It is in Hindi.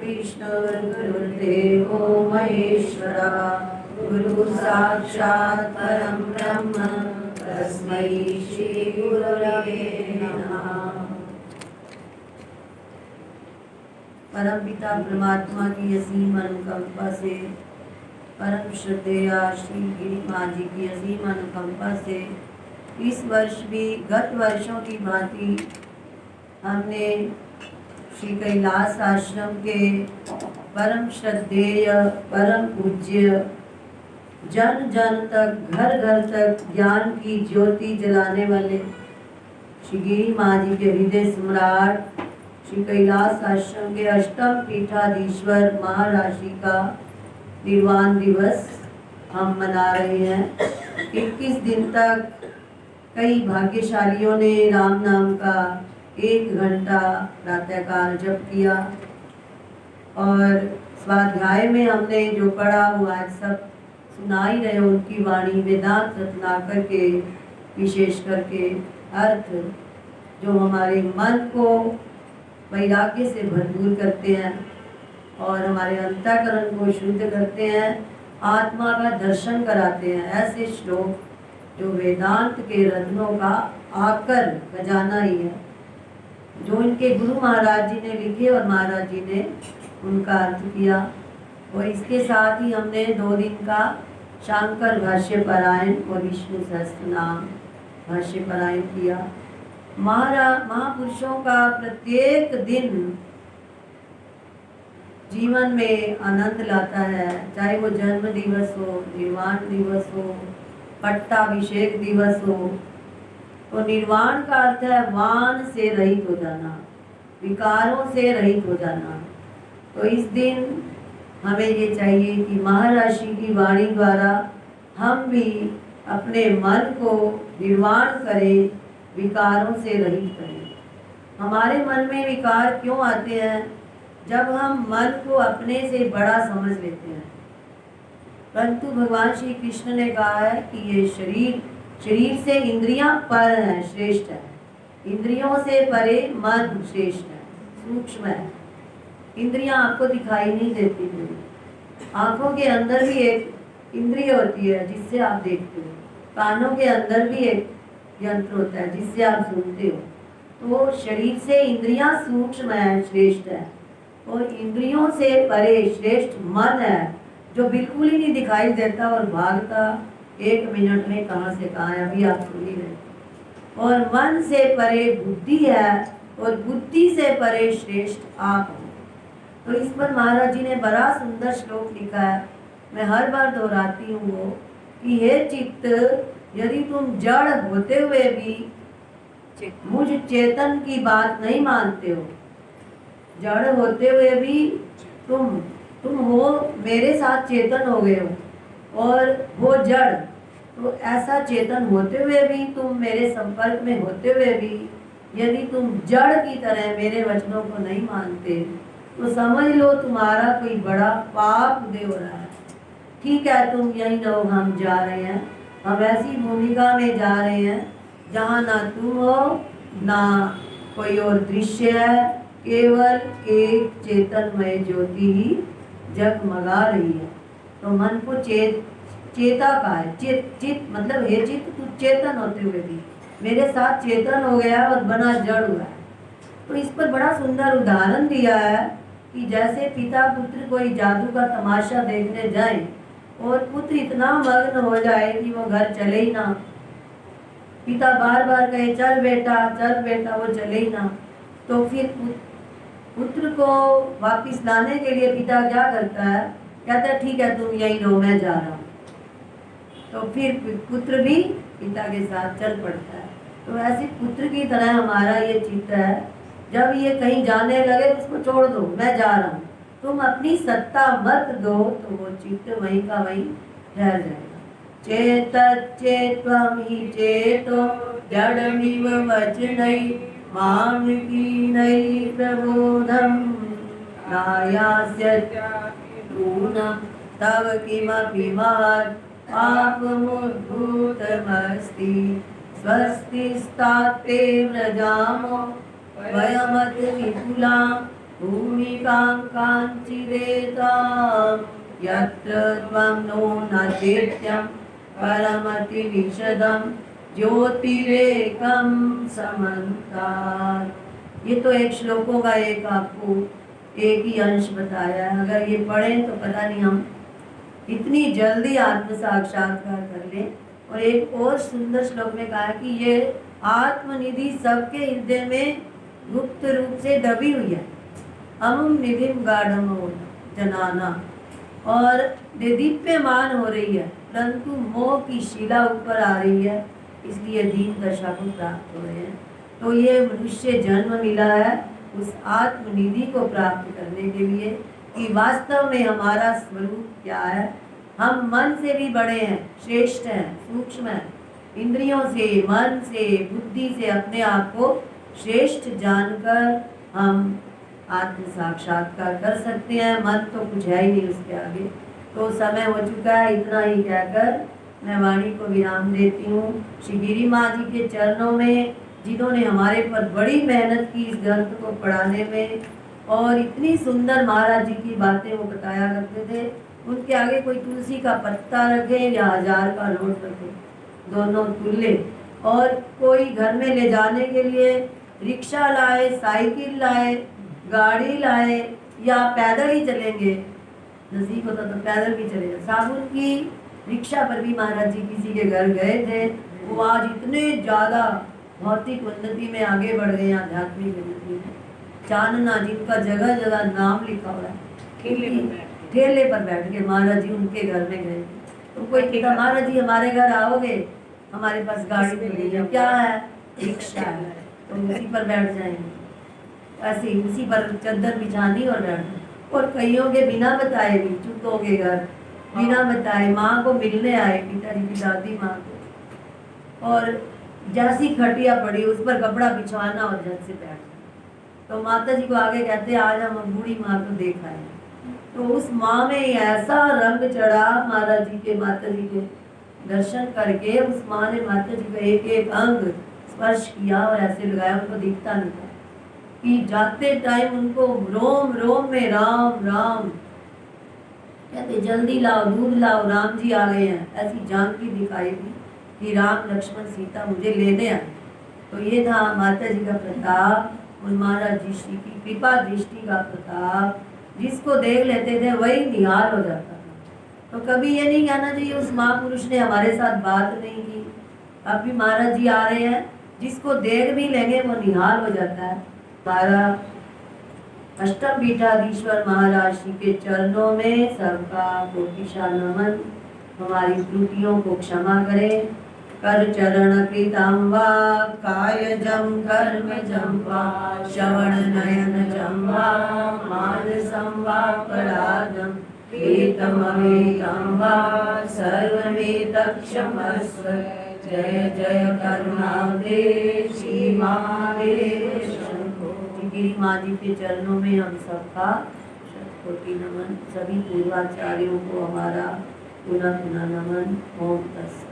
कृष्ण गुरुदेवो महेश्वरा गुरु साक्षात् परं ब्रह्म तस्मै श्री गुरवे नमः। परम पिता परमात्मा की असीम अनुकंपा से, परम श्रद्धेया श्री गिरी माँ जी की असीम अनुकंपा से इस वर्ष भी गत वर्षों की भांति हमने श्री कैलाश आश्रम के परम श्रद्धेय परम पूज्य जन जन तक घर घर तक ज्ञान की ज्योति जलाने वाले श्री गिरी माँ जी के हृदय सम्राट श्री कैलाश आश्रम के अष्टम पीठाधीश्वर महाराशि का निर्वाण दिवस हम मना रहे हैं। 21 दिन तक कई भाग्यशालियों ने राम नाम का 1 घंटा प्रातःकाल जप किया और स्वाध्याय में हमने जो पढ़ा वो आज सब सुना ही रहे। उनकी वाणी वेदांत रत्नाकर के विशेष करके अर्थ जो हमारे मन को वैराग्य से भरपूर करते हैं और हमारे अंतःकरण को शुद्ध करते हैं, आत्मा का दर्शन कराते हैं। ऐसे श्लोक जो वेदांत के रत्नों का आकर खजाना ही है, जो इनके गुरु महाराज जी ने लिखे और महाराज जी ने उनका अर्थ किया। और इसके साथ ही हमने 2 दिन का शांकर भाष्य पारायण और विष्णु सहस्त्र नाम भाष्य पारायण किया। महापुरुषों का प्रत्येक दिन जीवन में आनंद लाता है, चाहे वो जन्म दिवस हो, निर्वाण दिवस हो, पट्टाभिषेक दिवस हो। तो निर्वाण का अर्थ है वान से रहित हो जाना, विकारों से रहित हो जाना। तो इस दिन हमें ये चाहिए कि महाराशि की वाणी द्वारा हम भी अपने मन को निर्वाण करें, विकारों से रहित करें। हमारे मन में विकार क्यों आते हैं? जब हम मन को अपने से बड़ा समझ लेते हैं। परंतु भगवान श्री कृष्ण ने कहा है कि ये शरीर से इंद्रियां पर हैं, श्रेष्ठ है। इंद्रियों से परे मन श्रेष्ठ है, सूक्ष्म है। इंद्रियां आपको दिखाई नहीं देती हैं। आंखों के अंदर भी एक इंद्रिय होती है जिससे आप देखते हो, कानों के अंदर भी एक यंत्र होता है जिससे आप सुनते हो। तो शरीर से इंद्रियां सूक्ष्म है, श्रेष्ठ है, और इंद्रियों से परे श्रेष्ठ मन है जो बिल्कुल ही नहीं दिखाई देता और भागता 1 मिनट में कहाँ से कहाँ है, अभी आप सुन ही रहे। और मन से परे बुद्धि है और बुद्धि से परे श्रेष्ठ आप हो। तो इस पर महाराज जी ने बड़ा सुंदर श्लोक लिखा है, मैं हर बार दोहराती हूँ वो कि हे चित्त, यदि तुम जड़ होते हुए भी मुझ चेतन की बात नहीं मानते हो, जड़ होते हुए भी तुम हो मेरे साथ चेतन हो गए हो और वो जड़, तो ऐसा चेतन होते हुए भी तुम मेरे संपर्क में होते हुए भी यदि तुम जड़ की तरह मेरे वचनों को नहीं मानते तो समझ लो तुम्हारा कोई बड़ा पाप उदय हो रहा है। ठीक है, तुम यही रहो, हम जा रहे हैं, हम ऐसी भूमिका में जा रहे हैं जहाँ ना तुम हो ना कोई और दृश्य है, केवल एक चेतनमय ज्योति ही जगमगा रही है। तो मन को चेता का है, चित मतलब हे चित, तू चेतन होते हुए भी मेरे साथ चेतन हो गया और बना जड़ हुआ है। तो इस पर बड़ा सुंदर उदाहरण दिया है कि जैसे पिता पुत्र कोई जादू का तमाशा देखने जाए और पुत्र इतना मग्न हो जाए कि वो घर चले ही ना, पिता बार बार कहे चल बेटा, वो चले ही ना, तो फिर पुत्र को वापिस लाने के लिए पिता क्या करता है, कहता है ठीक है तुम यही रहो, मैं जा रहा हूँ। तो फिर पुत्र भी पिता के साथ चल पड़ता है। तो ऐसे पुत्र की तरह हमारा ये चित्त है, जब ये कहीं जाने लगे उसको छोड़ दो, मैं जा रहा हूँ, तुम अपनी सत्ता मत दो, तो वो चित्त वहीं का वहीं ठहर जाएगा। चेतत्वम ही चेतो जड़मिव वचनै माम कीनै प्रबोधम नायास्य नूनं तव किमपि महत् पापमुद्भूतमस्ति स्वस्तिस्तात्ते व्रजामो वयमत विपुलां भूमिकां काञ्चिदेतां यत्र त्वं नो न चेत्यं परमति विशदं ज्योतिरेकं समन्तात्। ये तो एक श्लोकों का एक आपको एक ही अंश बताया है। अगर ये पढ़ें तो पता नहीं हम इतनी जल्दी आत्म साक्षात्कार कर लें। और एक और सुंदर श्लोक में कहा है कि ये आत्मनिधि सबके हृदय में गुप्त रूप से दबी हुई है। अमुम निधिम गाढ़म जनाना, और दीप्यमान हो रही है, परंतु मोह की शिला ऊपर आ रही है, इसलिए दीन दशा को प्राप्त हो रहे हैं। तो ये मनुष्य जन्म मिला है उस आत्मनिधि को प्राप्त करने के लिए कि वास्तव में हमारा स्वरूप क्या है। हम मन से भी बड़े हैं, श्रेष्ठ हैं, सूक्ष्म हैं। इंद्रियों से, मन से, बुद्धि से अपने आप को श्रेष्ठ जानकर हम आत्म साक्षात्कार कर सकते हैं। मन तो कुछ है ही नहीं उसके आगे। तो समय हो चुका है, इतना ही कहकर मैं वाणी को विराम देती हूँ। श्री गिरी माँ जी के चरणों में, जिन्होंने हमारे पर बड़ी मेहनत की इस ग्रंथ को पढ़ाने में, और इतनी सुंदर महाराज जी की बातें वो बताया करते थे, उनके आगे कोई तुलसी का पत्ता रखे या 1000 का नोट रखे, दोनों तुल्य। और कोई घर में ले जाने के लिए रिक्शा लाए, साइकिल लाए, गाड़ी लाए, या पैदल ही चलेंगे, नज़दीक होता तो पैदल भी चलेगा। साबुन की रिक्शा पर भी महाराज जी किसी के घर गए थे। वो आज इतने ज़्यादा भौतिक उन्नति में आगे बढ़ गए, आध्यात्मिक उन्नति में। चांदना जिनका जगह जगह नाम लिखा हुआ है, ठेले पर बैठ के महाराज जी उनके घर में गए। तो कोई कहता महाराज जी हमारे घर आओगे, हमारे पास गाड़ी मिली है, क्या है, रिक्शा है, तो उसी पर बैठ जाएंगे। ऐसे ही उसी पर चद्दर बिछानी और बैठना। और कईयों के बिना बताए भी चुप हो गए घर, बिना बताए माँ को मिलने आए, पिताजी की दादी माँ को, और जैसी खटिया पड़ी उस पर कपड़ा बिछवाना और झट से बैठना। तो माता जी को आगे कहते आज हम बूढ़ी माँ को देखा है। तो उस माँ में ऐसा रंग चढ़ा महाराज जी के, माता जी के दर्शन करके उस माँ ने माता जी का एक एक अंग स्पर्श किया और ऐसे लगाया, उनको दिखता नहीं था कि जाते टाइम उनको रोम रोम में राम राम कहते, जल्दी लाओ, दूध लाओ, राम जी आ गए हैं। ऐसी झांकी दिखाई दी कि राम लक्ष्मण सीता मुझे लेने आए। तो ये था माता जी का प्रताप, उन महाराज जी श्री की कृपा दृष्टि का प्रताप। जिसको देख लेते थे वही निहाल हो जाता था। तो कभी ये नहीं कहना चाहिए उस महापुरुष ने हमारे साथ बात नहीं की। अब भी महाराज जी आ रहे हैं, जिसको देख भी लेंगे वो निहाल हो जाता है। हमारा अष्टम पीठाधीश्वर महाराज जी के चरणों में सबका कोटिशा नमन। हमारी त्रुटियों को क्षमा करें। कर चरण कृतं वा कायजं कर्मजं वा श्रवण नयनजं वा मानसं वा पराधं वेदमवेदं वा सर्वमेतत्क्षमस्व। जय जय करुणाब्धे श्री महादेव शंभो। गिरी माँ जी के चरणों में हम सबका शतकोटि नमन। सभी पूर्वाचार्यों को हमारा पुनः पुनः नमन। ओम तत्सत।